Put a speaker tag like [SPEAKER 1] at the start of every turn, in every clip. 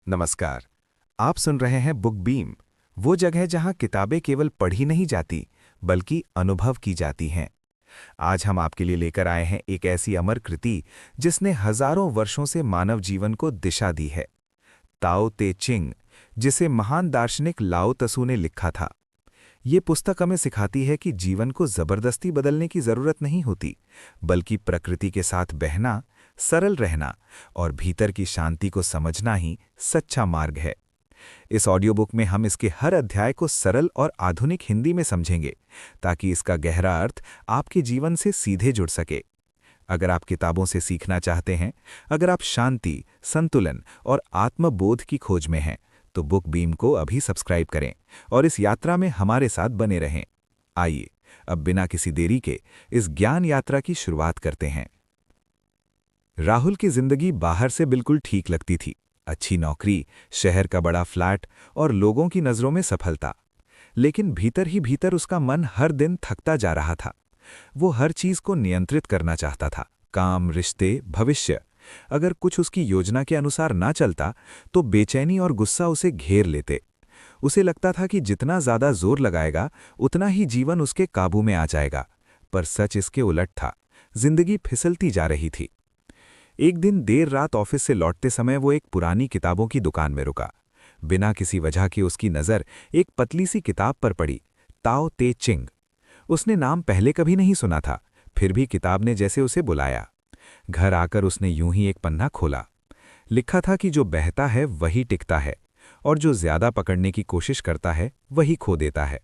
[SPEAKER 1] नमस्कार। आप सुन रहे हैं बुक बीम, वो जगह जहां किताबें केवल पढ़ी नहीं जाती बल्कि अनुभव की जाती हैं। आज हम आपके लिए लेकर आए हैं एक ऐसी अमर कृति जिसने हजारों वर्षों से मानव जीवन को दिशा दी है। ताओ ते चिंग, जिसे महान दार्शनिक लाओ त्सू ने लिखा था। ये पुस्तक हमें सिखाती है कि जीवन को जबरदस्ती बदलने की जरूरत नहीं होती, बल्कि प्रकृति के साथ बहना, सरल रहना और भीतर की शांति को समझना ही सच्चा मार्ग है। इस ऑडियो बुक में हम इसके हर अध्याय को सरल और आधुनिक हिंदी में समझेंगे, ताकि इसका गहरा अर्थ आपके जीवन से सीधे जुड़ सके। अगर आप किताबों से सीखना चाहते हैं, अगर आप शांति, संतुलन और आत्मबोध की खोज में हैं, तो बुक बीम को अभी सब्सक्राइब करें और इस यात्रा में हमारे साथ बने रहें। आइए, अब बिना किसी देरी के इस ज्ञान यात्रा की शुरुआत करते हैं। राहुल की जिंदगी बाहर से बिल्कुल ठीक लगती थी। अच्छी नौकरी, शहर का बड़ा फ्लैट और लोगों की नज़रों में सफलता। लेकिन भीतर ही भीतर उसका मन हर दिन थकता जा रहा था। वो हर चीज को नियंत्रित करना चाहता था, काम, रिश्ते, भविष्य। अगर कुछ उसकी योजना के अनुसार ना चलता तो बेचैनी और गुस्सा उसे घेर लेते। उसे लगता था कि जितना ज्यादा जोर लगाएगा उतना ही जीवन उसके काबू में आ जाएगा। पर सच इसके उलट था। जिंदगी फिसलती जा रही थी। एक दिन देर रात ऑफिस से लौटते समय वो एक पुरानी किताबों की दुकान में रुका। बिना किसी वजह के उसकी नज़र एक पतली सी किताब पर पड़ी, ताओ ते चिंग। उसने नाम पहले कभी नहीं सुना था, फिर भी किताब ने जैसे उसे बुलाया। घर आकर उसने यूं ही एक पन्ना खोला। लिखा था कि जो बहता है वही टिकता है, और जो ज्यादा पकड़ने की कोशिश करता है वही खो देता है।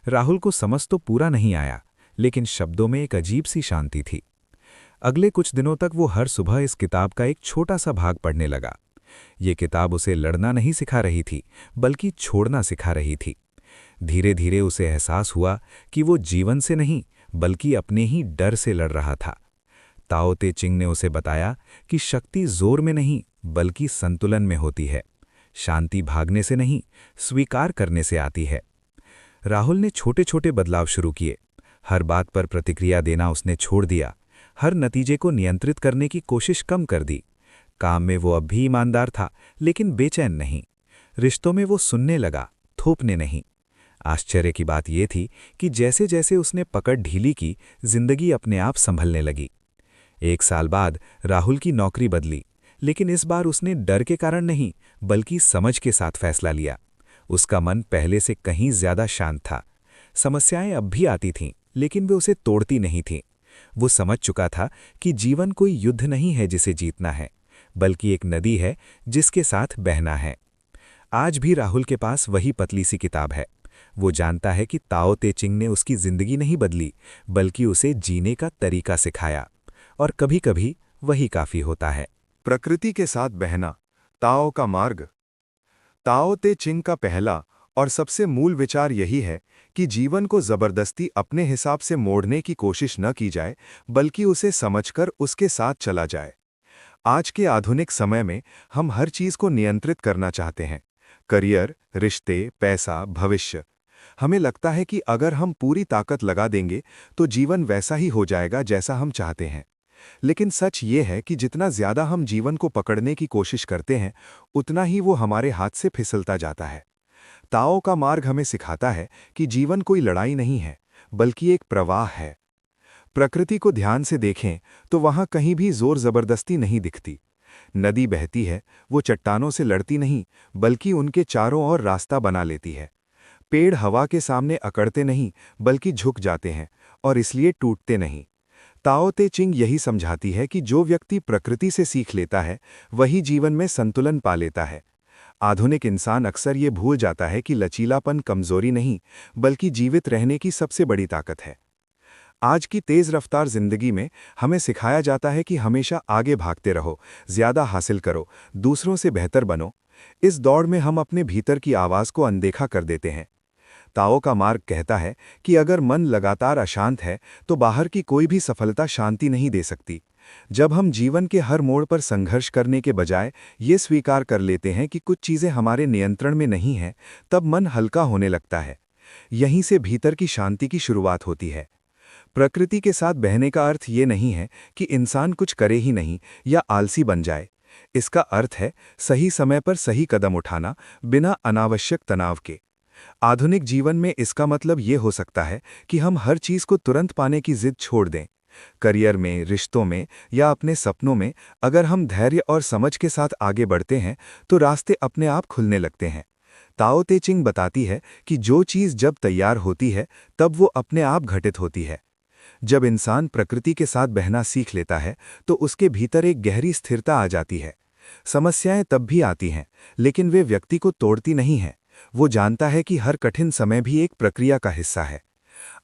[SPEAKER 1] राहुल को समझ तो पूरा नहीं आया, लेकिन शब्दों में एक अजीब सी शांति थी। अगले कुछ दिनों तक वो हर सुबह इस किताब का एक छोटा सा भाग पढ़ने लगा। ये किताब उसे लड़ना नहीं सिखा रही थी, बल्कि छोड़ना सिखा रही थी। धीरे धीरे उसे एहसास हुआ कि वो जीवन से नहीं, बल्कि अपने ही डर से लड़ रहा था। ताओ ते चिंग ने उसे बताया कि शक्ति जोर में नहीं, बल्कि संतुलन में होती है। शांति भागने से नहीं, स्वीकार करने से आती है। राहुल ने छोटे छोटे बदलाव शुरू किए। हर बात पर प्रतिक्रिया देना उसने छोड़ दिया। हर नतीजे को नियंत्रित करने की कोशिश कम कर दी। काम में वो अब भी ईमानदार था, लेकिन बेचैन नहीं। रिश्तों में वो सुनने लगा, थोपने नहीं। आश्चर्य की बात यह थी कि जैसे जैसे उसने पकड़ ढीली की, जिंदगी अपने आप संभलने लगी। 1 साल बाद राहुल की नौकरी बदली, लेकिन इस बार उसने डर के कारण नहीं, बल्कि समझ के साथ फैसला लिया। उसका मन पहले से कहीं ज्यादा शांत था। समस्याएं अब भी आती थीं, लेकिन वे उसे तोड़ती नहीं थीं। वो समझ चुका था कि जीवन कोई युद्ध नहीं है जिसे जीतना है, बल्कि एक नदी है जिसके साथ बहना है। आज भी राहुल के पास वही पतली सी किताब है। वो जानता है कि ताओ ते चिंग ने उसकी जिंदगी नहीं बदली, बल्कि उसे जीने का तरीका सिखाया। और कभी-कभी वही काफी होता है।
[SPEAKER 2] प्रकृति के साथ बहना, ताओ का मार्ग। ताओ ते चिंग का पहला और सबसे मूल विचार यही है कि जीवन को जबरदस्ती अपने हिसाब से मोड़ने की कोशिश न की जाए, बल्कि उसे समझकर उसके साथ चला जाए। आज के आधुनिक समय में हम हर चीज को नियंत्रित करना चाहते हैं। करियर, रिश्ते, पैसा, भविष्य। हमें लगता है कि अगर हम पूरी ताकत लगा देंगे तो जीवन वैसा ही हो जाएगा जैसा हम चाहते हैं। लेकिन सच ये है कि जितना ज्यादा हम जीवन को पकड़ने की कोशिश करते हैं, उतना ही वो हमारे हाथ से फिसलता जाता है। ताओ का मार्ग हमें सिखाता है कि जीवन कोई लड़ाई नहीं है, बल्कि एक प्रवाह है। प्रकृति को ध्यान से देखें तो वहां कहीं भी जोर जबरदस्ती नहीं दिखती। नदी बहती है, वो चट्टानों से लड़ती नहीं, बल्कि उनके चारों ओर रास्ता बना लेती है। पेड़ हवा के सामने अकड़ते नहीं, बल्कि झुक जाते हैं, और इसलिए टूटते नहीं। ताओ ते चिंग यही समझाती है कि जो व्यक्ति प्रकृति से सीख लेता है, वही जीवन में संतुलन पा लेता है। आधुनिक इंसान अक्सर ये भूल जाता है कि लचीलापन कमजोरी नहीं, बल्कि जीवित रहने की सबसे बड़ी ताकत है। आज की तेज रफ्तार जिंदगी में हमें सिखाया जाता है कि हमेशा आगे भागते रहो, ज्यादा हासिल करो, दूसरों से बेहतर बनो। इस दौड़ में हम अपने भीतर की आवाज को अनदेखा कर देते हैं। ताओ का मार्ग कहता है कि अगर मन लगातार अशांत है, तो बाहर की कोई भी सफलता शांति नहीं दे सकती। जब हम जीवन के हर मोड़ पर संघर्ष करने के बजाय ये स्वीकार कर लेते हैं कि कुछ चीजें हमारे नियंत्रण में नहीं हैं, तब मन हल्का होने लगता है। यहीं से भीतर की शांति की शुरुआत होती है। प्रकृति के साथ बहने का अर्थ ये नहीं है कि इंसान कुछ करे ही नहीं या आलसी बन जाए। इसका अर्थ है सही समय पर सही कदम उठाना, बिना अनावश्यक तनाव के। आधुनिक जीवन में इसका मतलब ये हो सकता है कि हम हर चीज को तुरंत पाने की जिद छोड़ दें। करियर में, रिश्तों में या अपने सपनों में अगर हम धैर्य और समझ के साथ आगे बढ़ते हैं तो रास्ते अपने आप खुलने लगते हैं। ताओ ते चिंग बताती है कि जो चीज जब तैयार होती है तब वो अपने आप घटित होती है। जब इंसान प्रकृति के साथ बहना सीख लेता है तो उसके भीतर एक गहरी स्थिरता आ जाती है। समस्याएं तब भी आती हैं, लेकिन वे व्यक्ति को तोड़ती नहीं हैं। वो जानता है कि हर कठिन समय भी एक प्रक्रिया का हिस्सा है।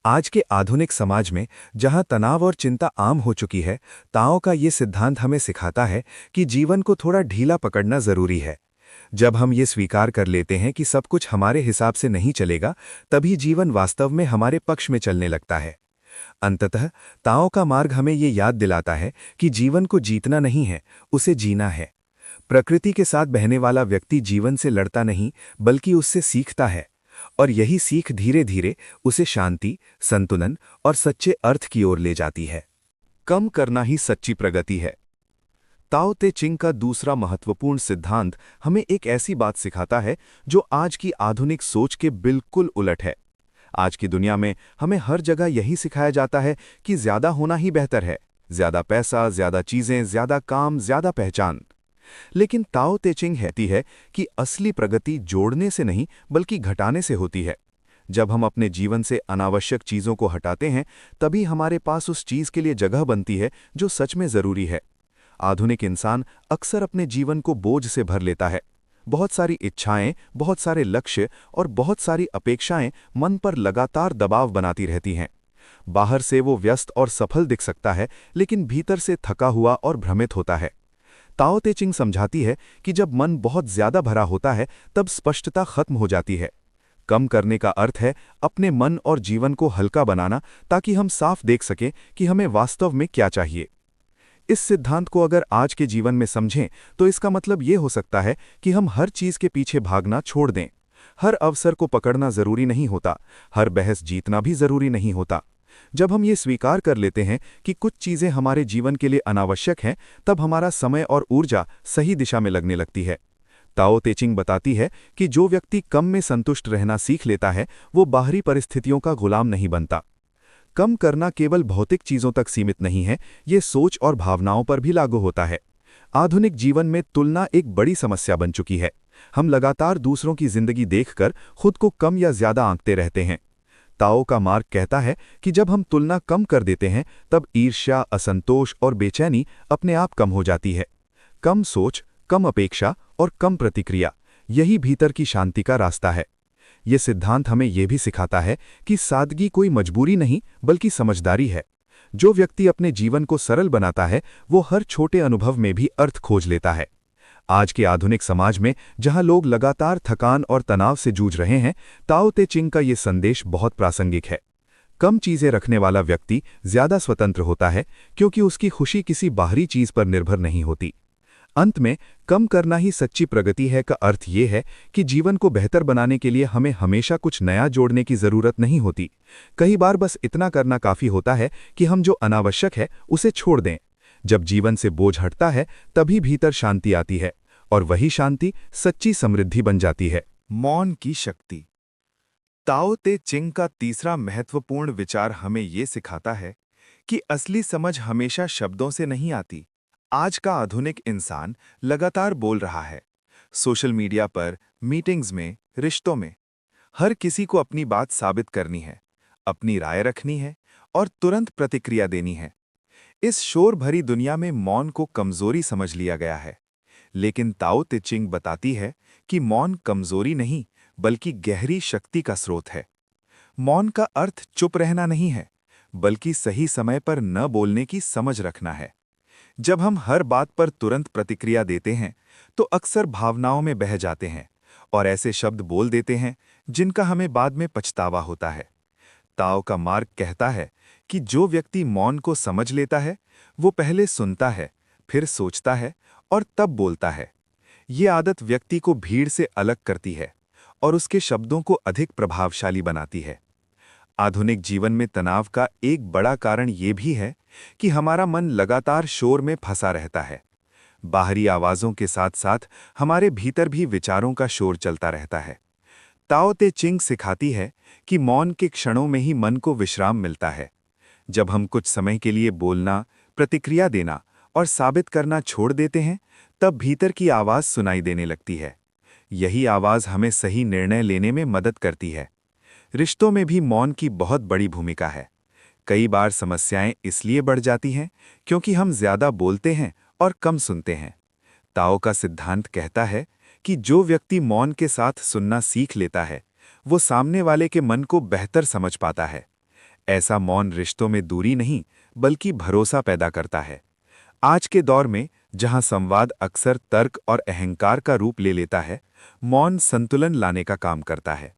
[SPEAKER 2] आज के आधुनिक समाज में जहां तनाव और चिंता आम हो चुकी है, ताओ का ये सिद्धांत हमें सिखाता है कि जीवन को थोड़ा ढीला पकड़ना जरूरी है। जब हम ये स्वीकार कर लेते हैं कि सब कुछ हमारे हिसाब से नहीं चलेगा, तभी जीवन वास्तव में हमारे पक्ष में चलने लगता है। अंततः ताओ का मार्ग हमें ये याद दिलाता है कि जीवन को जीतना नहीं है, उसे जीना है। प्रकृति के साथ बहने वाला व्यक्ति जीवन से लड़ता नहीं, बल्कि उससे सीखता है, और यही सीख धीरे धीरे उसे शांति, संतुलन और सच्चे अर्थ की ओर ले जाती है। कम करना ही सच्ची प्रगति है। ताओ ते चिंग का दूसरा महत्वपूर्ण सिद्धांत हमें एक ऐसी बात सिखाता है जो आज की आधुनिक सोच के बिल्कुल उलट है। आज की दुनिया में हमें हर जगह यही सिखाया जाता है कि ज्यादा होना ही बेहतर है, ज्यादा पैसा, ज्यादा चीजें, ज्यादा काम, ज्यादा पहचान। लेकिन ताओ ते चिंग कहती है कि असली प्रगति जोड़ने से नहीं बल्कि घटाने से होती है। जब हम अपने जीवन से अनावश्यक चीजों को हटाते हैं, तभी हमारे पास उस चीज के लिए जगह बनती है जो सच में जरूरी है। आधुनिक इंसान अक्सर अपने जीवन को बोझ से भर लेता है। बहुत सारी इच्छाएं, बहुत सारे लक्ष्य और बहुत सारी अपेक्षाएं मन पर लगातार दबाव बनाती रहती हैं। बाहर से वो व्यस्त और सफल दिख सकता है, लेकिन भीतर से थका हुआ और भ्रमित होता है। ताओ ते चिंग समझाती है कि जब मन बहुत ज्यादा भरा होता है, तब स्पष्टता खत्म हो जाती है। कम करने का अर्थ है अपने मन और जीवन को हल्का बनाना, ताकि हम साफ देख सकें कि हमें वास्तव में क्या चाहिए। इस सिद्धांत को अगर आज के जीवन में समझें तो इसका मतलब ये हो सकता है कि हम हर चीज के पीछे भागना छोड़ दें। हर अवसर को पकड़ना जरूरी नहीं होता, हर बहस जीतना भी जरूरी नहीं होता। जब हम ये स्वीकार कर लेते हैं कि कुछ चीजें हमारे जीवन के लिए अनावश्यक हैं, तब हमारा समय और ऊर्जा सही दिशा में लगने लगती है। ताओ ते चिंग बताती है कि जो व्यक्ति कम में संतुष्ट रहना सीख लेता है, वो बाहरी परिस्थितियों का गुलाम नहीं बनता। कम करना केवल भौतिक चीजों तक सीमित नहीं है, ये सोच और भावनाओं पर भी लागू होता है। आधुनिक जीवन में तुलना एक बड़ी समस्या बन चुकी है। हम लगातार दूसरों की जिंदगी देखकर खुद को कम या ज्यादा आंकते रहते हैं। ताओ का मार्ग कहता है कि जब हम तुलना कम कर देते हैं, तब ईर्ष्या, असंतोष और बेचैनी अपने आप कम हो जाती है। कम सोच, कम अपेक्षा और कम प्रतिक्रिया, यही भीतर की शांति का रास्ता है। ये सिद्धांत हमें यह भी सिखाता है कि सादगी कोई मजबूरी नहीं बल्कि समझदारी है। जो व्यक्ति अपने जीवन को सरल बनाता है, वो हर छोटे अनुभव में भी अर्थ खोज लेता है। आज के आधुनिक समाज में जहां लोग लगातार थकान और तनाव से जूझ रहे हैं, ताओ ते चिंग का ये संदेश बहुत प्रासंगिक है। कम चीजें रखने वाला व्यक्ति ज्यादा स्वतंत्र होता है, क्योंकि उसकी खुशी किसी बाहरी चीज पर निर्भर नहीं होती। अंत में कम करना ही सच्ची प्रगति है का अर्थ ये है कि जीवन को बेहतर बनाने के लिए हमें हमेशा कुछ नया जोड़ने की जरूरत नहीं होती। कई बार बस इतना करना काफी होता है कि हम जो अनावश्यक है उसे छोड़ दें। जब जीवन से बोझ हटता है, तभी भीतर शांति आती है, और वही शांति सच्ची समृद्धि बन जाती है। मौन की शक्ति। ताओ ते चिंग का तीसरा महत्वपूर्ण विचार हमें ये सिखाता है कि असली समझ हमेशा शब्दों से नहीं आती। आज का आधुनिक इंसान लगातार बोल रहा है, सोशल मीडिया पर, मीटिंग्स में, रिश्तों में। हर किसी को अपनी बात साबित करनी है, अपनी राय रखनी है और तुरंत प्रतिक्रिया देनी है। इस शोर भरी दुनिया में मौन को कमजोरी समझ लिया गया है, लेकिन ताओ ते चिंग बताती है कि मौन कमजोरी नहीं बल्कि गहरी शक्ति का स्रोत है। मौन का अर्थ चुप रहना नहीं है, बल्कि सही समय पर न बोलने की समझ रखना है। जब हम हर बात पर तुरंत प्रतिक्रिया देते हैं, तो अक्सर भावनाओं में बह जाते हैं और ऐसे शब्द बोल देते हैं जिनका हमें बाद में पछतावा होता है। ताओ का मार्ग कहता है कि जो व्यक्ति मौन को समझ लेता है, वो पहले सुनता है, फिर सोचता है और तब बोलता है। ये आदत व्यक्ति को भीड़ से अलग करती है और उसके शब्दों को अधिक प्रभावशाली बनाती है। आधुनिक जीवन में तनाव का एक बड़ा कारण ये भी है कि हमारा मन लगातार शोर में फंसा रहता है। बाहरी आवाज़ों के साथ साथ हमारे भीतर भी विचारों का शोर चलता रहता है। ताओ ते चिंग सिखाती है कि मौन के क्षणों में ही मन को विश्राम मिलता है। जब हम कुछ समय के लिए बोलना, प्रतिक्रिया देना और साबित करना छोड़ देते हैं, तब भीतर की आवाज़ सुनाई देने लगती है। यही आवाज़ हमें सही निर्णय लेने में मदद करती है। रिश्तों में भी मौन की बहुत बड़ी भूमिका है। कई बार समस्याएं इसलिए बढ़ जाती हैं क्योंकि हम ज्यादा बोलते हैं और कम सुनते हैं। ताओ का सिद्धांत कहता है कि जो व्यक्ति मौन के साथ सुनना सीख लेता है, वो सामने वाले के मन को बेहतर समझ पाता है। ऐसा मौन रिश्तों में दूरी नहीं, बल्कि भरोसा पैदा करता है। आज के दौर में, जहां संवाद अक्सर तर्क और अहंकार का रूप ले लेता है, मौन संतुलन लाने का काम करता है।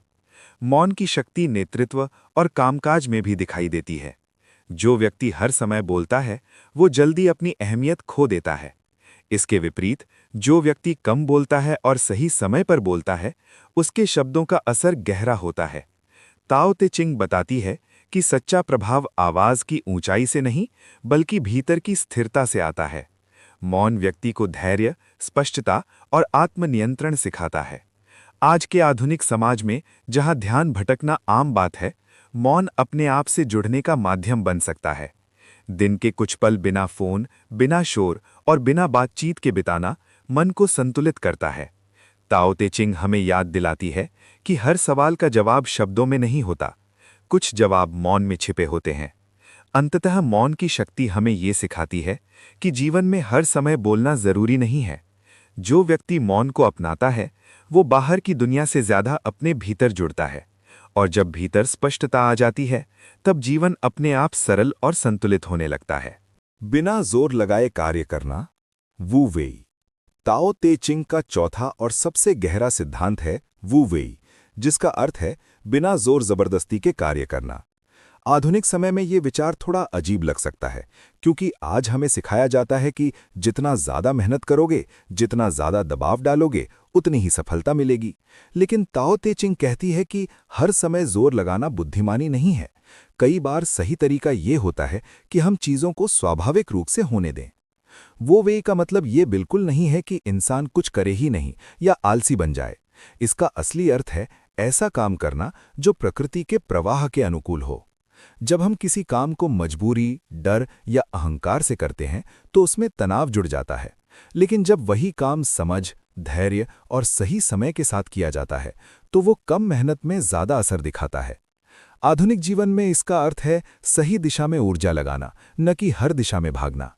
[SPEAKER 2] मौन की शक्ति नेतृत्व और कामकाज में भी दिखाई देती है। जो व्यक्ति हर समय बोलता है, वो जल्दी अपनी अहमियत खो देता है। इसके विपरीत, जो व्यक्ति कम बोलता है और सही समय पर बोलता है, उसके शब्दों का असर गहरा होता है। ताओ ते चिंग बताती है कि सच्चा प्रभाव आवाज की ऊंचाई से नहीं, बल्कि भीतर की स्थिरता से आता है। मौन व्यक्ति को धैर्य, स्पष्टता और आत्मनियंत्रण सिखाता है। आज के आधुनिक समाज में, जहां ध्यान भटकना आम बात है, मौन अपने आप से जुड़ने का माध्यम बन सकता है। दिन के कुछ पल बिना फोन, बिना शोर और बिना बातचीत के बिताना मन को संतुलित करता है। ताओ ते चिंग हमें याद दिलाती है कि हर सवाल का जवाब शब्दों में नहीं होता, कुछ जवाब मौन में छिपे होते हैं। अंततः मौन की शक्ति हमें ये सिखाती है कि जीवन में हर समय बोलना जरूरी नहीं है। जो व्यक्ति मौन को अपनाता है, वो बाहर की दुनिया से ज्यादा अपने भीतर जुड़ता है, और जब भीतर स्पष्टता आ जाती है, तब जीवन अपने आप सरल और संतुलित होने लगता है।
[SPEAKER 1] बिना जोर लगाए कार्य करना, वू वेई। ताओ ते चिंग का चौथा और सबसे गहरा सिद्धांत है वू वेई, जिसका अर्थ है बिना जोर जबरदस्ती के कार्य करना। आधुनिक समय में ये विचार थोड़ा अजीब लग सकता है, क्योंकि आज हमें सिखाया जाता है कि जितना ज्यादा मेहनत करोगे, जितना ज्यादा दबाव डालोगे, उतनी ही सफलता मिलेगी। लेकिन ताओ ते चिंग कहती है कि हर समय जोर लगाना बुद्धिमानी नहीं है। कई बार सही तरीका ये होता है कि हम चीजों को स्वाभाविक रूप से होने दें। वो वे का मतलब ये बिल्कुल नहीं है कि इंसान कुछ करे ही नहीं या आलसी बन जाए। इसका असली अर्थ है ऐसा काम करना जो प्रकृति के प्रवाह के अनुकूल हो। जब हम किसी काम को मजबूरी, डर या अहंकार से करते हैं, तो उसमें तनाव जुड़ जाता है। लेकिन जब वही काम समझ, धैर्य और सही समय के साथ किया जाता है, तो वो कम मेहनत में ज्यादा असर दिखाता है। आधुनिक जीवन में इसका अर्थ है सही दिशा में ऊर्जा लगाना, न कि हर दिशा में भागना।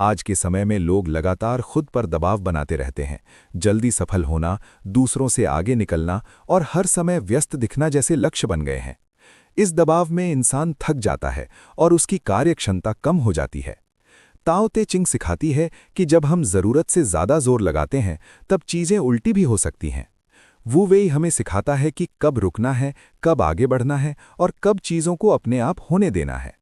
[SPEAKER 1] आज के समय में लोग लगातार खुद पर दबाव बनाते रहते हैं। जल्दी सफल होना, दूसरों से आगे निकलना और हर समय व्यस्त दिखना जैसे लक्ष्य बन गए हैं। इस दबाव में इंसान थक जाता है और उसकी कार्यक्षमता कम हो जाती है। ताओ ते चिंग सिखाती है कि जब हम जरूरत से ज्यादा जोर लगाते हैं, तब चीजें उल्टी भी हो सकती हैं। वू वेई हमें सिखाता है कि कब रुकना है, कब आगे बढ़ना है और कब चीजों को अपने आप होने देना है।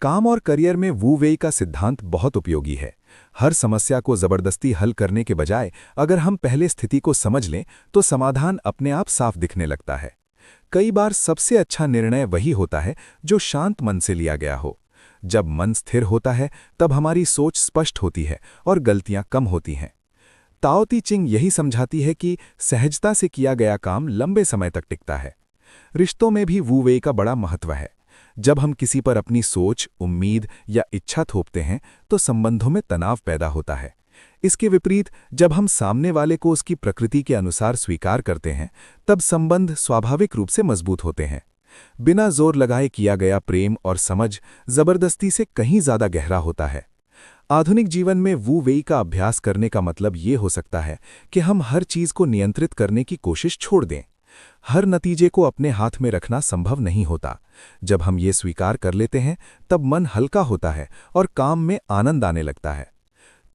[SPEAKER 1] काम और करियर में वू वेई का सिद्धांत बहुत उपयोगी है। हर समस्या को जबरदस्ती हल करने के बजाय अगर हम पहले स्थिति को समझ लें, तो समाधान अपने आप साफ दिखने लगता है। कई बार सबसे अच्छा निर्णय वही होता है जो शांत मन से लिया गया हो। जब मन स्थिर होता है, तब हमारी सोच स्पष्ट होती है और गलतियां कम होती हैं। ताओ ते चिंग यही समझाती है कि सहजता से किया गया काम लंबे समय तक टिकता है। रिश्तों में भी वू वेई का बड़ा महत्व है। जब हम किसी पर अपनी सोच, उम्मीद या इच्छा थोपते हैं, तो संबंधों में तनाव पैदा होता है। इसके विपरीत, जब हम सामने वाले को उसकी प्रकृति के अनुसार स्वीकार करते हैं, तब संबंध स्वाभाविक रूप से मजबूत होते हैं। बिना जोर लगाए किया गया प्रेम और समझ जबरदस्ती से कहीं ज्यादा गहरा होता है। आधुनिक जीवन में वू वेई का अभ्यास करने का मतलब ये हो सकता है कि हम हर चीज को नियंत्रित करने की कोशिश छोड़ दें। हर नतीजे को अपने हाथ में रखना संभव नहीं होता। जब हम ये स्वीकार कर लेते हैं, तब मन हल्का होता है और काम में आनंद आने लगता है।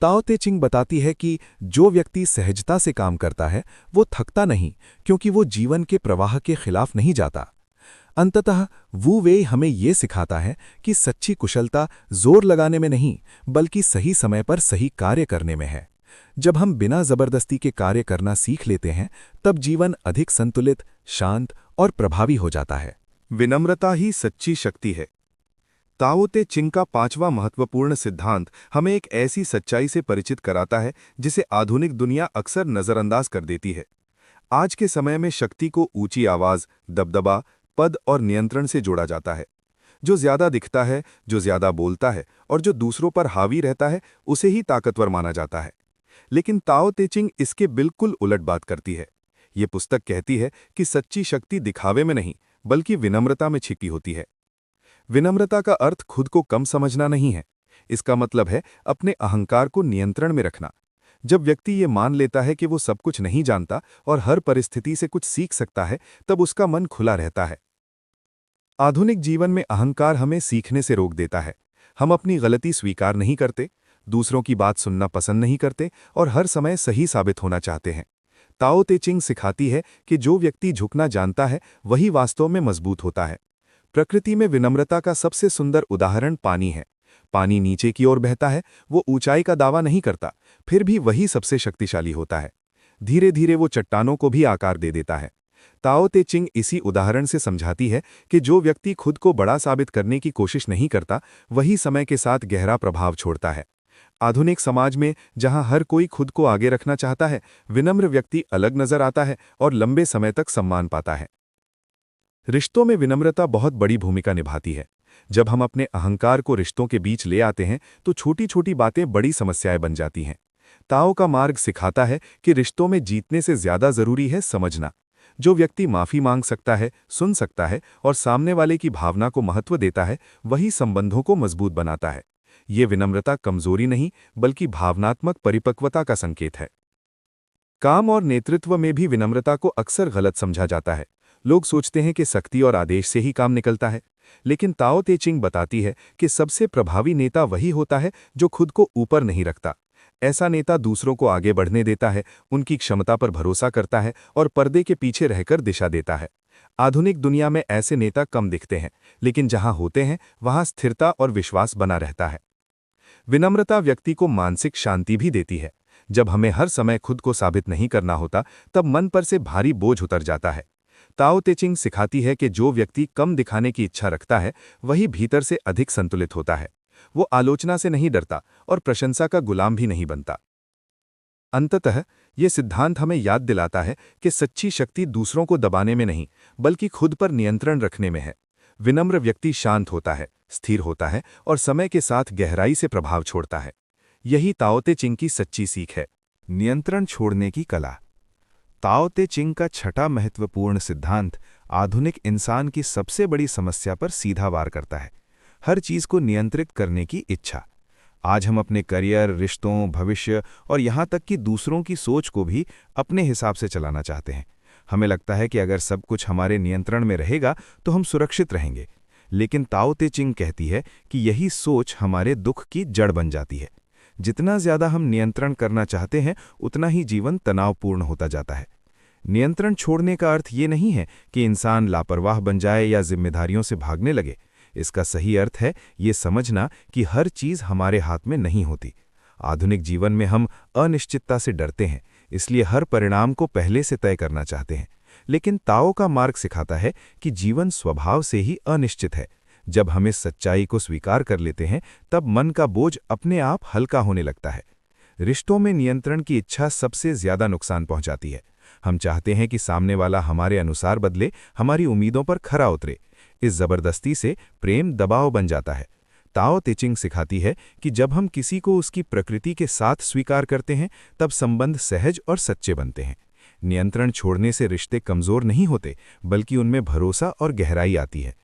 [SPEAKER 1] ताओ ते चिंग बताती है कि जो व्यक्ति सहजता से काम करता है, वो थकता नहीं, क्योंकि वो जीवन के प्रवाह के खिलाफ नहीं जाता। अंततः वू वेई हमें ये सिखाता है कि सच्ची कुशलता जोर लगाने में नहीं, बल्कि सही समय पर सही कार्य करने में है। जब हम बिना जबरदस्ती के कार्य करना सीख लेते हैं, तब जीवन अधिक संतुलित, शांत और प्रभावी हो जाता है।
[SPEAKER 2] विनम्रता ही सच्ची शक्ति है। ताओ ते चिंग का पांचवा महत्वपूर्ण सिद्धांत हमें एक ऐसी सच्चाई से परिचित कराता है जिसे आधुनिक दुनिया अक्सर नजरअंदाज कर देती है। आज के समय में शक्ति को ऊंची आवाज, दबदबा, पद और नियंत्रण से जोड़ा जाता है। जो ज्यादा दिखता है, जो ज्यादा बोलता है और जो दूसरों पर हावी रहता है, उसे ही ताकतवर माना जाता है। लेकिन ताओ ते चिंग इसके बिल्कुल उलट बात करती है। ये पुस्तक कहती है कि सच्ची शक्ति दिखावे में नहीं, बल्कि विनम्रता में छिपी होती है। विनम्रता का अर्थ खुद को कम समझना नहीं है। इसका मतलब है अपने अहंकार को नियंत्रण में रखना। जब व्यक्ति ये मान लेता है कि वो सब कुछ नहीं जानता और हर परिस्थिति से कुछ सीख सकता है, तब उसका मन खुला रहता है। आधुनिक जीवन में अहंकार हमें सीखने से रोक देता है। हम अपनी गलती स्वीकार नहीं करते, दूसरों की बात सुनना पसंद नहीं करते और हर समय सही साबित होना चाहते हैं। ताओ ते चिंग सिखाती है कि जो व्यक्ति झुकना जानता है, वही वास्तव में मजबूत होता है। प्रकृति में विनम्रता का सबसे सुंदर उदाहरण पानी है। पानी नीचे की ओर बहता है, वो ऊंचाई का दावा नहीं करता, फिर भी वही सबसे शक्तिशाली होता है। धीरे धीरे वो चट्टानों को भी आकार दे देता है। ताओ ते चिंग इसी उदाहरण से समझाती है कि जो व्यक्ति खुद को बड़ा साबित करने की कोशिश नहीं करता, वही समय के साथ गहरा प्रभाव छोड़ता है। आधुनिक समाज में जहां हर कोई खुद को आगे रखना चाहता है, विनम्र व्यक्ति अलग नजर आता है और लंबे समय तक सम्मान पाता है। रिश्तों में विनम्रता बहुत बड़ी भूमिका निभाती है। जब हम अपने अहंकार को रिश्तों के बीच ले आते हैं, तो छोटी छोटी बातें बड़ी समस्याएं बन जाती हैं। ताओ का मार्ग सिखाता है कि रिश्तों में जीतने से ज्यादा जरूरी है समझना। जो व्यक्ति माफी मांग सकता है, सुन सकता है और सामने वाले की भावना को महत्व देता है, वही संबंधों को मजबूत बनाता है। ये विनम्रता कमजोरी नहीं, बल्कि भावनात्मक परिपक्वता का संकेत है। काम और नेतृत्व में भी विनम्रता को अक्सर गलत समझा जाता है। लोग सोचते हैं कि सख्ती और आदेश से ही काम निकलता है, लेकिन ताओ ते चिंग बताती है कि सबसे प्रभावी नेता वही होता है जो खुद को ऊपर नहीं रखता। ऐसा नेता दूसरों को आगे बढ़ने देता है, उनकी क्षमता पर भरोसा करता है और पर्दे के पीछे रहकर दिशा देता है। आधुनिक दुनिया में ऐसे नेता कम दिखते हैं, लेकिन जहां होते हैं वहां स्थिरता और विश्वास बना रहता है। विनम्रता व्यक्ति को मानसिक शांति भी देती है। जब हमें हर समय खुद को साबित नहीं करना होता, तब मन पर से भारी बोझ उतर जाता है। ताओ ते चिंग सिखाती है कि जो व्यक्ति कम दिखाने की इच्छा रखता है, वही भीतर से अधिक संतुलित होता है। वो आलोचना से नहीं डरता और प्रशंसा का गुलाम भी नहीं बनता। अंततः ये सिद्धांत हमें याद दिलाता है कि सच्ची शक्ति दूसरों को दबाने में नहीं, बल्कि खुद पर नियंत्रण रखने में है। विनम्र व्यक्ति शांत होता है, स्थिर होता है और समय के साथ गहराई से प्रभाव छोड़ता है। यही ताओ ते चिंग की सच्ची सीख है।
[SPEAKER 1] नियंत्रण छोड़ने की कला। ताओ ते चिंग का छठा महत्वपूर्ण सिद्धांत आधुनिक इंसान की सबसे बड़ी समस्या पर सीधा वार करता है, हर चीज को नियंत्रित करने की इच्छा। आज हम अपने करियर, रिश्तों, भविष्य और यहाँ तक कि दूसरों की सोच को भी अपने हिसाब से चलाना चाहते हैं। हमें लगता है कि अगर सब कुछ हमारे नियंत्रण में रहेगा तो हम सुरक्षित रहेंगे, लेकिन ताओ ते चिंग कहती है कि यही सोच हमारे दुख की जड़ बन जाती है। जितना ज्यादा हम नियंत्रण करना चाहते हैं, उतना ही जीवन तनावपूर्ण होता जाता है। नियंत्रण छोड़ने का अर्थ ये नहीं है कि इंसान लापरवाह बन जाए या जिम्मेदारियों से भागने लगे। इसका सही अर्थ है ये समझना कि हर चीज हमारे हाथ में नहीं होती। आधुनिक जीवन में हम अनिश्चितता से डरते हैं, इसलिए हर परिणाम को पहले से तय करना चाहते हैं। लेकिन ताओ का मार्ग सिखाता है कि जीवन स्वभाव से ही अनिश्चित है। जब हम इस सच्चाई को स्वीकार कर लेते हैं, तब मन का बोझ अपने आप हल्का होने लगता है। रिश्तों में नियंत्रण की इच्छा सबसे ज्यादा नुकसान पहुंचाती है। हम चाहते हैं कि सामने वाला हमारे अनुसार बदले, हमारी उम्मीदों पर खरा उतरे। इस जबरदस्ती से प्रेम दबाव बन जाता है। ताओ ते चिंग सिखाती है कि जब हम किसी को उसकी प्रकृति के साथ स्वीकार करते हैं, तब संबंध सहज और सच्चे बनते हैं। नियंत्रण छोड़ने से रिश्ते कमजोर नहीं होते, बल्कि उनमें भरोसा और गहराई आती है।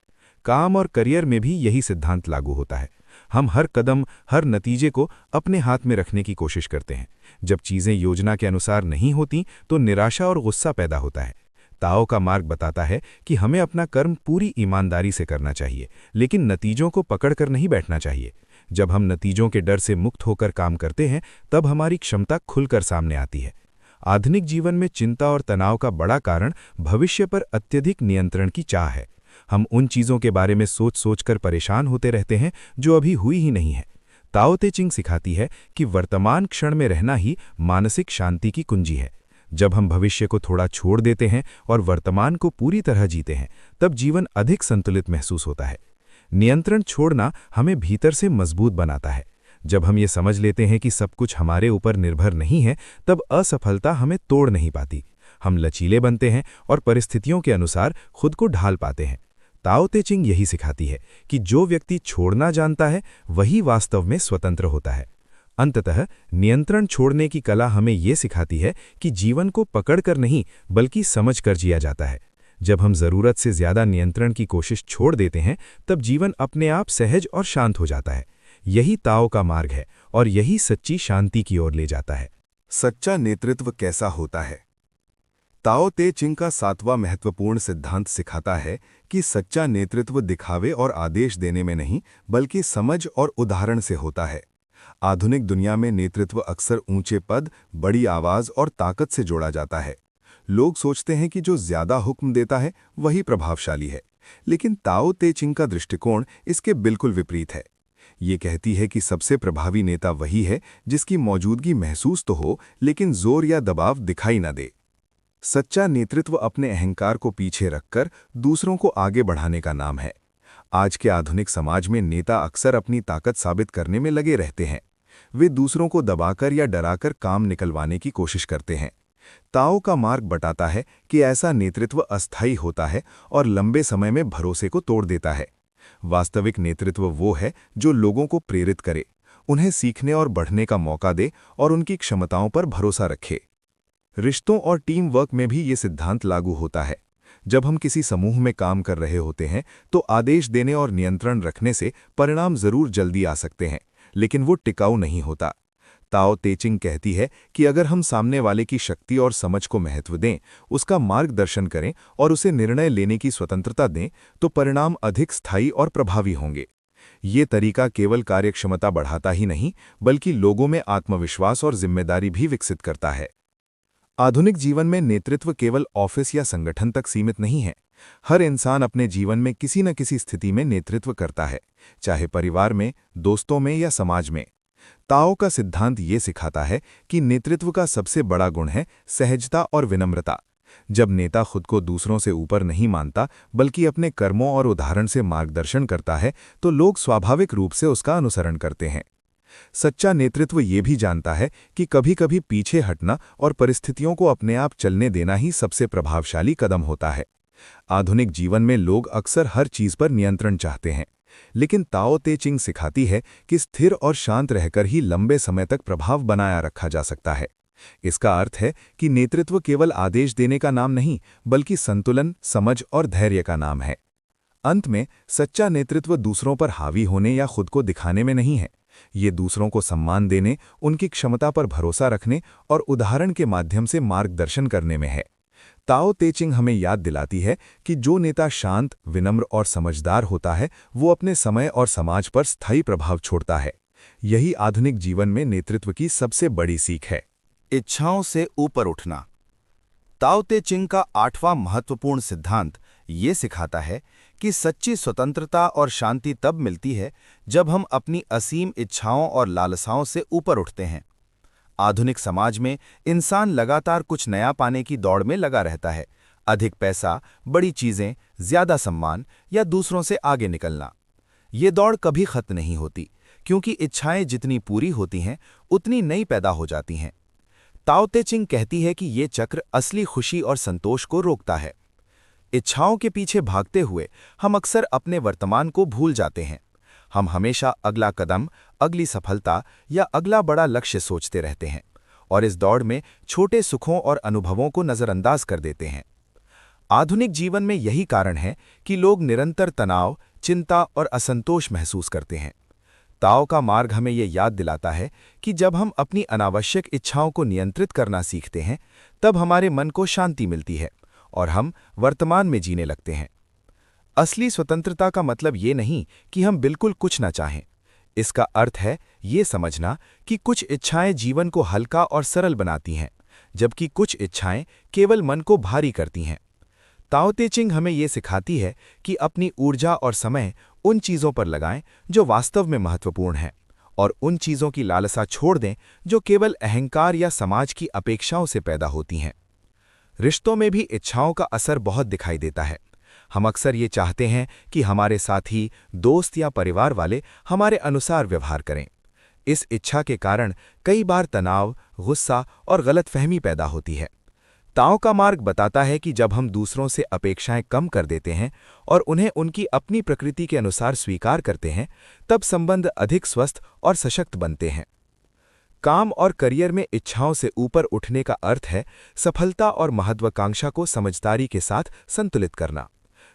[SPEAKER 1] काम और करियर में भी यही सिद्धांत लागू होता है। हम हर कदम, हर नतीजे को अपने हाथ में रखने की कोशिश करते हैं। जब चीजें योजना के अनुसार नहीं होती, तो निराशा और गुस्सा पैदा होता है। ताओ का मार्ग बताता है कि हमें अपना कर्म पूरी ईमानदारी से करना चाहिए, लेकिन नतीजों को पकड़कर नहीं बैठना चाहिए। जब हम नतीजों के डर से मुक्त होकर काम करते हैं, तब हमारी क्षमता खुलकर सामने आती है। आधुनिक जीवन में चिंता और तनाव का बड़ा कारण भविष्य पर अत्यधिक नियंत्रण की चाह है। हम उन चीजों के बारे में सोच सोचकर परेशान होते रहते हैं जो अभी हुई ही नहीं है। ताओ ते चिंग सिखाती है कि वर्तमान क्षण में रहना ही मानसिक शांति की कुंजी है। जब हम भविष्य को थोड़ा छोड़ देते हैं और वर्तमान को पूरी तरह जीते हैं, तब जीवन अधिक संतुलित महसूस होता है। नियंत्रण छोड़ना हमें भीतर से मजबूत बनाता है। जब हम ये समझ लेते हैं कि सब कुछ हमारे ऊपर निर्भर नहीं है, तब असफलता हमें तोड़ नहीं पाती। हम लचीले बनते हैं और परिस्थितियों के अनुसार खुद को ढाल पाते हैं। ताओ ते चिंग यही सिखाती है कि जो व्यक्ति छोड़ना जानता है वही वास्तव में स्वतंत्र होता है। अंततः नियंत्रण छोड़ने की कला हमें ये सिखाती है कि जीवन को पकड़कर नहीं बल्कि समझकर जिया जाता है। जब हम जरूरत से ज्यादा नियंत्रण की कोशिश छोड़ देते हैं, तब जीवन अपने आप सहज और शांत हो जाता है। यही ताओ का मार्ग है और यही सच्ची शांति की ओर ले जाता है।
[SPEAKER 2] सच्चा नेतृत्व कैसा होता है? ताओ ते चिंग का 7वां महत्वपूर्ण सिद्धांत सिखाता है कि सच्चा नेतृत्व दिखावे और आदेश देने में नहीं बल्कि समझ और उदाहरण से होता है। आधुनिक दुनिया में नेतृत्व अक्सर ऊंचे पद, बड़ी आवाज और ताकत से जोड़ा जाता है। लोग सोचते हैं कि जो ज्यादा हुक्म देता है वही प्रभावशाली है, लेकिन ताओ ते चिंग का दृष्टिकोण इसके बिल्कुल विपरीत है। ये कहती है कि सबसे प्रभावी नेता वही है जिसकी मौजूदगी महसूस तो हो लेकिन जोर या दबाव दिखाई न दे। सच्चा नेतृत्व अपने अहंकार को पीछे रखकर दूसरों को आगे बढ़ाने का नाम है। आज के आधुनिक समाज में नेता अक्सर अपनी ताकत साबित करने में लगे रहते हैं। वे दूसरों को दबाकर या डराकर काम निकलवाने की कोशिश करते हैं। ताओ का मार्ग बताता है कि ऐसा नेतृत्व अस्थायी होता है और लंबे समय में भरोसे को तोड़ देता है। वास्तविक नेतृत्व वो है जो लोगों को प्रेरित करे, उन्हें सीखने और बढ़ने का मौका दे और उनकी क्षमताओं पर भरोसा रखे। रिश्तों और टीम वर्क में भी ये सिद्धांत लागू होता है। जब हम किसी समूह में काम कर रहे होते हैं तो आदेश देने और नियंत्रण रखने से परिणाम जरूर जल्दी आ सकते हैं, लेकिन वो टिकाऊ नहीं होता। ताओ ते चिंग कहती है कि अगर हम सामने वाले की शक्ति और समझ को महत्व दें, उसका मार्गदर्शन करें और उसे निर्णय लेने की स्वतंत्रता दें, तो परिणाम अधिक स्थायी और प्रभावी होंगे। ये तरीका केवल कार्यक्षमता बढ़ाता ही नहीं, बल्कि लोगों में आत्मविश्वास और जिम्मेदारी भी विकसित करता है। आधुनिक जीवन में नेतृत्व केवल ऑफिस या संगठन तक सीमित नहीं है। हर इंसान अपने जीवन में किसी न किसी स्थिति में नेतृत्व करता है, चाहे परिवार में, दोस्तों में या समाज में। ताओ का सिद्धांत ये सिखाता है कि नेतृत्व का सबसे बड़ा गुण है सहजता और विनम्रता। जब नेता खुद को दूसरों से ऊपर नहीं मानता बल्कि अपने कर्मों और उदाहरण से मार्गदर्शन करता है, तो लोग स्वाभाविक रूप से उसका अनुसरण करते हैं। सच्चा नेतृत्व ये भी जानता है कि कभी-कभी पीछे हटना और परिस्थितियों को अपने आप चलने देना ही सबसे प्रभावशाली कदम होता है। आधुनिक जीवन में लोग अक्सर हर चीज पर नियंत्रण चाहते हैं, लेकिन ताओ ते चिंग सिखाती है कि स्थिर और शांत रहकर ही लंबे समय तक प्रभाव बनाया रखा जा सकता है। इसका अर्थ है कि नेतृत्व केवल आदेश देने का नाम नहीं, बल्कि संतुलन, समझ और धैर्य का नाम है। अंत में सच्चा नेतृत्व दूसरों पर हावी होने या खुद को दिखाने में नहीं है। ये दूसरों को सम्मान देने, उनकी क्षमता पर भरोसा रखने और उदाहरण के माध्यम से मार्गदर्शन करने में है। ताओ ते चिंग हमें याद दिलाती है कि जो नेता शांत, विनम्र और समझदार होता है, वो अपने समय और समाज पर स्थायी प्रभाव छोड़ता है। यही आधुनिक जीवन में नेतृत्व की सबसे बड़ी सीख है।
[SPEAKER 3] इच्छाओं से ऊपर उठना। ताओ ते चिंग का 8वां महत्वपूर्ण सिद्धांत ये सिखाता है कि सच्ची स्वतंत्रता और शांति तब मिलती है जब हम अपनी असीम इच्छाओं और लालसाओं से ऊपर उठते हैं। आधुनिक समाज में इंसान लगातार कुछ नया पाने की दौड़ में लगा रहता है। अधिक पैसा, बड़ी चीजें, ज्यादा सम्मान या दूसरों से आगे निकलना। ये दौड़ कभी खत्म नहीं होती, क्योंकि इच्छाएं जितनी पूरी होती हैं उतनी नई पैदा हो जाती हैं। ताओ ते चिंग कहती है कि ये चक्र असली खुशी और संतोष को रोकता है। इच्छाओं के पीछे भागते हुए हम अक्सर अपने वर्तमान को भूल जाते हैं। हम हमेशा अगला कदम, अगली सफलता या अगला बड़ा लक्ष्य सोचते रहते हैं और इस दौड़ में छोटे सुखों और अनुभवों को नजरअंदाज कर देते हैं। आधुनिक जीवन में यही कारण है कि लोग निरंतर तनाव, चिंता और असंतोष महसूस करते हैं। ताओ का मार्ग हमें ये याद दिलाता है कि जब हम अपनी अनावश्यक इच्छाओं को नियंत्रित करना सीखते हैं, तब हमारे मन को शांति मिलती है और हम वर्तमान में जीने लगते हैं। असली स्वतंत्रता का मतलब ये नहीं कि हम बिल्कुल कुछ ना चाहें। इसका अर्थ है ये समझना कि कुछ इच्छाएं जीवन को हल्का और सरल बनाती हैं, जबकि कुछ इच्छाएं केवल मन को भारी करती हैं। ताओ ते चिंग हमें ये सिखाती है कि अपनी ऊर्जा और समय उन चीज़ों पर लगाएं जो वास्तव में महत्वपूर्ण हैं, और उन चीज़ों की लालसा छोड़ दें जो केवल अहंकार या समाज की अपेक्षाओं से पैदा होती हैं। रिश्तों में भी इच्छाओं का असर बहुत दिखाई देता है। हम अक्सर ये चाहते हैं कि हमारे साथी, दोस्त या परिवार वाले हमारे अनुसार व्यवहार करें। इस इच्छा के कारण कई बार तनाव, गुस्सा और गलतफहमी पैदा होती है। ताओ का मार्ग बताता है कि जब हम दूसरों से अपेक्षाएं कम कर देते हैं और उन्हें उनकी अपनी प्रकृति के अनुसार स्वीकार करते हैं, तब संबंध अधिक स्वस्थ और सशक्त बनते हैं। काम और करियर में इच्छाओं से ऊपर उठने का अर्थ है सफलता और महत्वाकांक्षा को समझदारी के साथ संतुलित करना।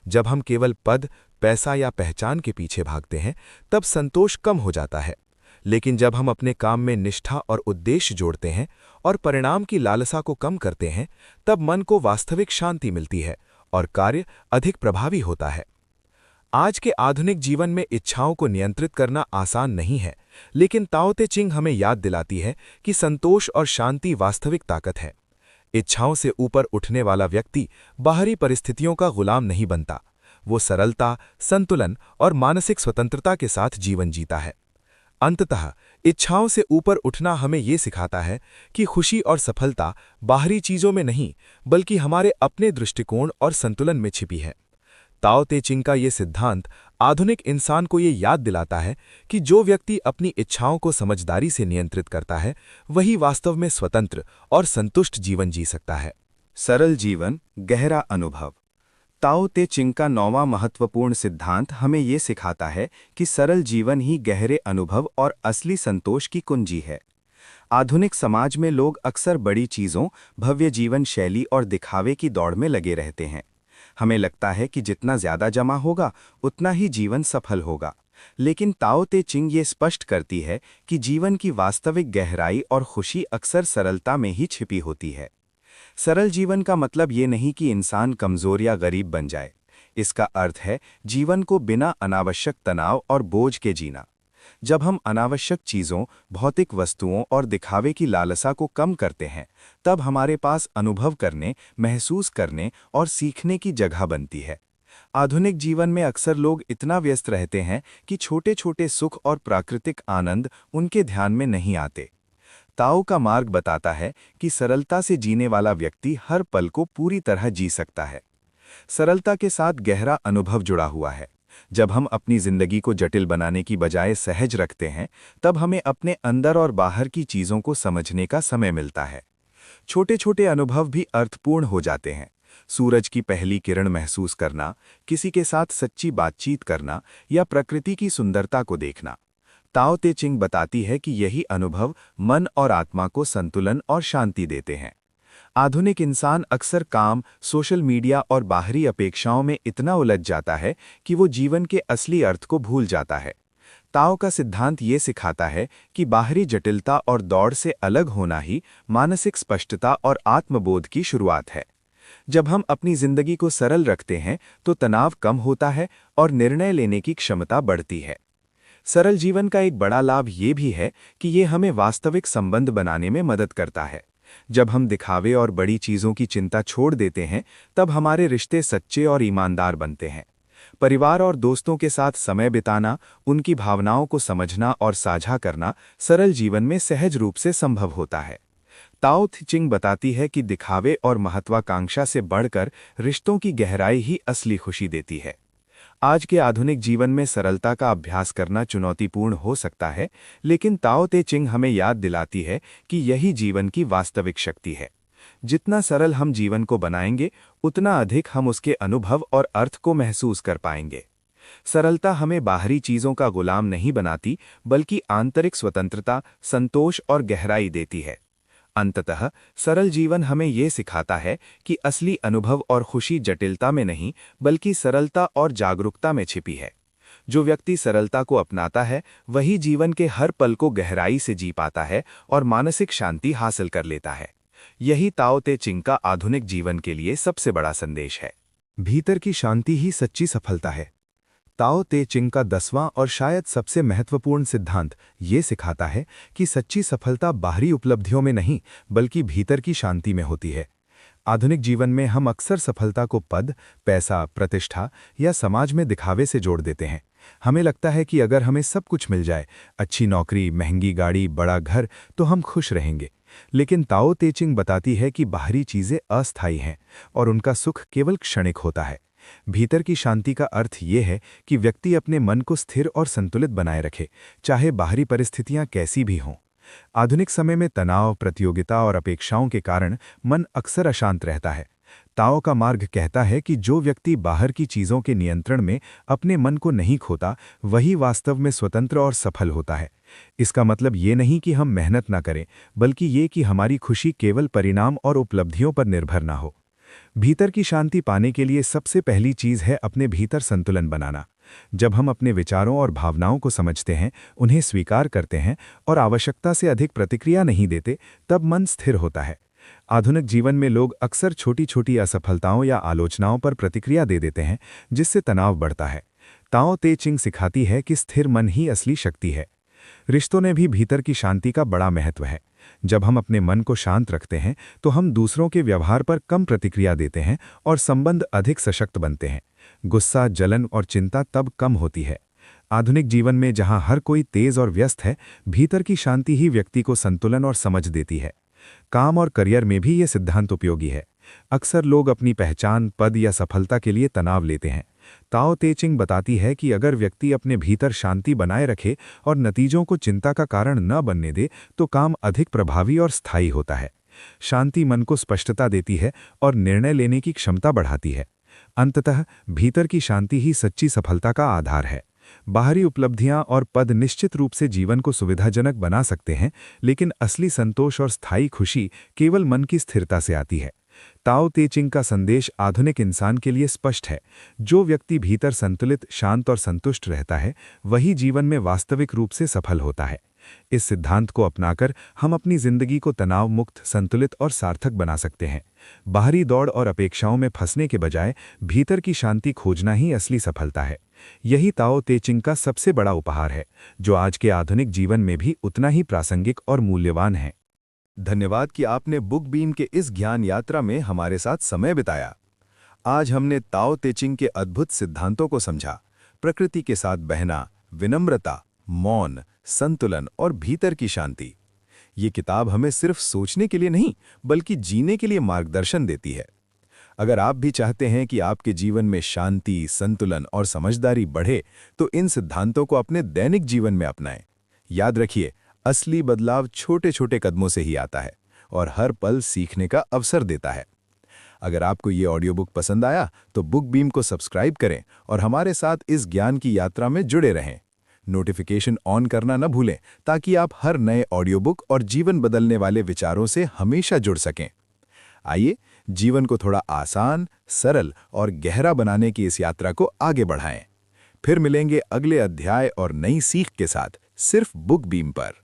[SPEAKER 3] जब हम केवल पद, पैसा या पहचान के पीछे भागते हैं, तब संतोष कम हो जाता है। लेकिन जब हम अपने काम में निष्ठा और उद्देश्य जोड़ते हैं और परिणाम की लालसा को कम करते हैं, तब मन को वास्तविक शांति मिलती है और कार्य अधिक प्रभावी होता है। आज के आधुनिक जीवन में इच्छाओं को नियंत्रित करना आसान नहीं है, लेकिन ताओ ते चिंग हमें याद दिलाती है कि संतोष और शांति वास्तविक ताकत है। इच्छाओं से ऊपर उठने वाला व्यक्ति बाहरी परिस्थितियों का गुलाम नहीं बनता। वो सरलता, संतुलन और मानसिक स्वतंत्रता के साथ जीवन जीता है। अंततः इच्छाओं से ऊपर उठना हमें ये सिखाता है कि खुशी और सफलता बाहरी चीजों में नहीं, बल्कि हमारे अपने दृष्टिकोण और संतुलन में छिपी है। ताओ ते चिंग का ये सिद्धांत आधुनिक इंसान को ये याद दिलाता है कि जो व्यक्ति अपनी इच्छाओं को समझदारी से नियंत्रित करता है, वही वास्तव में स्वतंत्र और संतुष्ट जीवन जी सकता है।
[SPEAKER 2] सरल जीवन, गहरा अनुभव। ताओ ते चिंग का 9वां महत्वपूर्ण सिद्धांत हमें ये सिखाता है कि सरल जीवन ही गहरे अनुभव और असली संतोष की कुंजी है। आधुनिक समाज में लोग अक्सर बड़ी चीज़ों, भव्य जीवन शैली और दिखावे की दौड़ में लगे रहते हैं। हमें लगता है कि जितना ज़्यादा जमा होगा, उतना ही जीवन सफल होगा। लेकिन ताओ ते चिंग ये स्पष्ट करती है कि जीवन की वास्तविक गहराई और खुशी अक्सर सरलता में ही छिपी होती है। सरल जीवन का मतलब ये नहीं कि इंसान कमज़ोर या गरीब बन जाए। इसका अर्थ है जीवन को बिना अनावश्यक तनाव और बोझ के जीना। जब हम अनावश्यक चीज़ों, भौतिक वस्तुओं और दिखावे की लालसा को कम करते हैं, तब हमारे पास अनुभव करने, महसूस करने और सीखने की जगह बनती है। आधुनिक जीवन में अक्सर लोग इतना व्यस्त रहते हैं कि छोटे छोटे सुख और प्राकृतिक आनंद उनके ध्यान में नहीं आते। ताओ का मार्ग बताता है कि सरलता से जीने वाला व्यक्ति हर पल को पूरी तरह जी सकता है। सरलता के साथ गहरा अनुभव जुड़ा हुआ है। जब हम अपनी जिंदगी को जटिल बनाने की बजाय सहज रखते हैं, तब हमें अपने अंदर और बाहर की चीज़ों को समझने का समय मिलता है। छोटे छोटे अनुभव भी अर्थपूर्ण हो जाते हैं। सूरज की पहली किरण महसूस करना, किसी के साथ सच्ची बातचीत करना या प्रकृति की सुंदरता को देखना। ताओ ते चिंग बताती है कि यही अनुभव मन और आत्मा को संतुलन और शांति देते हैं। आधुनिक इंसान अक्सर काम, सोशल मीडिया और बाहरी अपेक्षाओं में इतना उलझ जाता है कि वो जीवन के असली अर्थ को भूल जाता है। ताओ का सिद्धांत ये सिखाता है कि बाहरी जटिलता और दौड़ से अलग होना ही मानसिक स्पष्टता और आत्मबोध की शुरुआत है। जब हम अपनी जिंदगी को सरल रखते हैं, तो तनाव कम होता है और निर्णय लेने की क्षमता बढ़ती है। सरल जीवन का एक बड़ा लाभ ये भी है कि ये हमें वास्तविक संबंध बनाने में मदद करता है। जब हम दिखावे और बड़ी चीज़ों की चिंता छोड़ देते हैं, तब हमारे रिश्ते सच्चे और ईमानदार बनते हैं। परिवार और दोस्तों के साथ समय बिताना, उनकी भावनाओं को समझना और साझा करना सरल जीवन में सहज रूप से संभव होता है। ताओ ते चिंग बताती है कि दिखावे और महत्वाकांक्षा से बढ़कर रिश्तों की गहराई ही असली खुशी देती है। आज के आधुनिक जीवन में सरलता का अभ्यास करना चुनौतीपूर्ण हो सकता है, लेकिन ताओ ते चिंग हमें याद दिलाती है कि यही जीवन की वास्तविक शक्ति है। जितना सरल हम जीवन को बनाएंगे, उतना अधिक हम उसके अनुभव और अर्थ को महसूस कर पाएंगे। सरलता हमें बाहरी चीज़ों का गुलाम नहीं बनाती, बल्कि आंतरिक स्वतंत्रता, संतोष और गहराई देती है। अंततः सरल जीवन हमें ये सिखाता है कि असली अनुभव और खुशी जटिलता में नहीं, बल्कि सरलता और जागरूकता में छिपी है। जो व्यक्ति सरलता को अपनाता है, वही जीवन के हर पल को गहराई से जी पाता है और मानसिक शांति हासिल कर लेता है। यही ताओ ते चिंग का आधुनिक जीवन के लिए सबसे बड़ा संदेश है।
[SPEAKER 1] भीतर की शांति ही सच्ची सफलता है। ताओ ते चिंग का 10वां और शायद सबसे महत्वपूर्ण सिद्धांत ये सिखाता है कि सच्ची सफलता बाहरी उपलब्धियों में नहीं, बल्कि भीतर की शांति में होती है। आधुनिक जीवन में हम अक्सर सफलता को पद, पैसा, प्रतिष्ठा या समाज में दिखावे से जोड़ देते हैं। हमें लगता है कि अगर हमें सब कुछ मिल जाए, अच्छी नौकरी, महंगी गाड़ी, बड़ा घर, तो हम खुश रहेंगे। लेकिन ताओ ते चिंग बताती है कि बाहरी चीज़ें अस्थायी हैं और उनका सुख केवल क्षणिक होता है। भीतर की शांति का अर्थ ये है कि व्यक्ति अपने मन को स्थिर और संतुलित बनाए रखे, चाहे बाहरी परिस्थितियां कैसी भी हों। आधुनिक समय में तनाव, प्रतियोगिता और अपेक्षाओं के कारण मन अक्सर अशांत रहता है। ताओ का मार्ग कहता है कि जो व्यक्ति बाहर की चीजों के नियंत्रण में अपने मन को नहीं खोता, वही वास्तव में स्वतंत्र और सफल होता है। इसका मतलब ये नहीं कि हम मेहनत ना करें, बल्कि ये कि हमारी खुशी केवल परिणाम और उपलब्धियों पर निर्भर ना हो। भीतर की शांति पाने के लिए सबसे पहली चीज है अपने भीतर संतुलन बनाना। जब हम अपने विचारों और भावनाओं को समझते हैं, उन्हें स्वीकार करते हैं और आवश्यकता से अधिक प्रतिक्रिया नहीं देते, तब मन स्थिर होता है। आधुनिक जीवन में लोग अक्सर छोटी छोटी असफलताओं या आलोचनाओं पर प्रतिक्रिया दे देते हैं, जिससे तनाव बढ़ता है। ताओ ते चिंग सिखाती है कि स्थिर मन ही असली शक्ति है। रिश्तों में भी भीतर की शांति का बड़ा महत्व है। जब हम अपने मन को शांत रखते हैं, तो हम दूसरों के व्यवहार पर कम प्रतिक्रिया देते हैं और संबंध अधिक सशक्त बनते हैं। गुस्सा, जलन और चिंता तब कम होती है। आधुनिक जीवन में जहां हर कोई तेज और व्यस्त है, भीतर की शांति ही व्यक्ति को संतुलन और समझ देती है। काम और करियर में भी ये सिद्धांत उपयोगी है। अक्सर लोग अपनी पहचान, पद या सफलता के लिए तनाव लेते हैं। ताओ ते चिंग बताती है कि अगर व्यक्ति अपने भीतर शांति बनाए रखे और नतीजों को चिंता का कारण न बनने दे, तो काम अधिक प्रभावी और स्थायी होता है। शांति मन को स्पष्टता देती है और निर्णय लेने की क्षमता बढ़ाती है। अंततः भीतर की शांति ही सच्ची सफलता का आधार है। बाहरी उपलब्धियां और पद निश्चित रूप से जीवन को सुविधाजनक बना सकते हैं, लेकिन असली संतोष और स्थायी खुशी केवल मन की स्थिरता से आती है। ताओ ते चिंग का संदेश आधुनिक इंसान के लिए स्पष्ट है। जो व्यक्ति भीतर संतुलित, शांत और संतुष्ट रहता है, वही जीवन में वास्तविक रूप से सफल होता है। इस सिद्धांत को अपनाकर हम अपनी जिंदगी को तनाव मुक्त, संतुलित और सार्थक बना सकते हैं। बाहरी दौड़ और अपेक्षाओं में फंसने के बजाय भीतर की शांति खोजना ही असली सफलता है। यही ताओ ते चिंग का सबसे बड़ा उपहार है, जो आज के आधुनिक जीवन में भी उतना ही प्रासंगिक और मूल्यवान है।
[SPEAKER 3] धन्यवाद कि आपने बुक बीम के इस ज्ञान यात्रा में हमारे साथ समय बिताया। आज हमने ताओ ते चिंग के अद्भुत सिद्धांतों को समझा। प्रकृति के साथ बहना, विनम्रता, मौन, संतुलन और भीतर की शांति। ये किताब हमें सिर्फ सोचने के लिए नहीं, बल्कि जीने के लिए मार्गदर्शन देती है। अगर आप भी चाहते हैं कि आपके जीवन में शांति, संतुलन और समझदारी बढ़े, तो इन सिद्धांतों को अपने दैनिक जीवन में अपनाएं। याद रखिए, असली बदलाव छोटे छोटे कदमों से ही आता है और हर पल सीखने का अवसर देता है। अगर आपको ये ऑडियो बुक पसंद आया, तो बुक बीम को सब्सक्राइब करें और हमारे साथ इस ज्ञान की यात्रा में जुड़े रहें। नोटिफिकेशन ऑन करना न भूलें, ताकि आप हर नए ऑडियो बुक और जीवन बदलने वाले विचारों से हमेशा जुड़ सकें। आइए, जीवन को थोड़ा आसान, सरल और गहरा बनाने की इस यात्रा को आगे बढ़ाएं। फिर मिलेंगे अगले अध्याय और नई सीख के साथ, सिर्फ बुक बीम पर।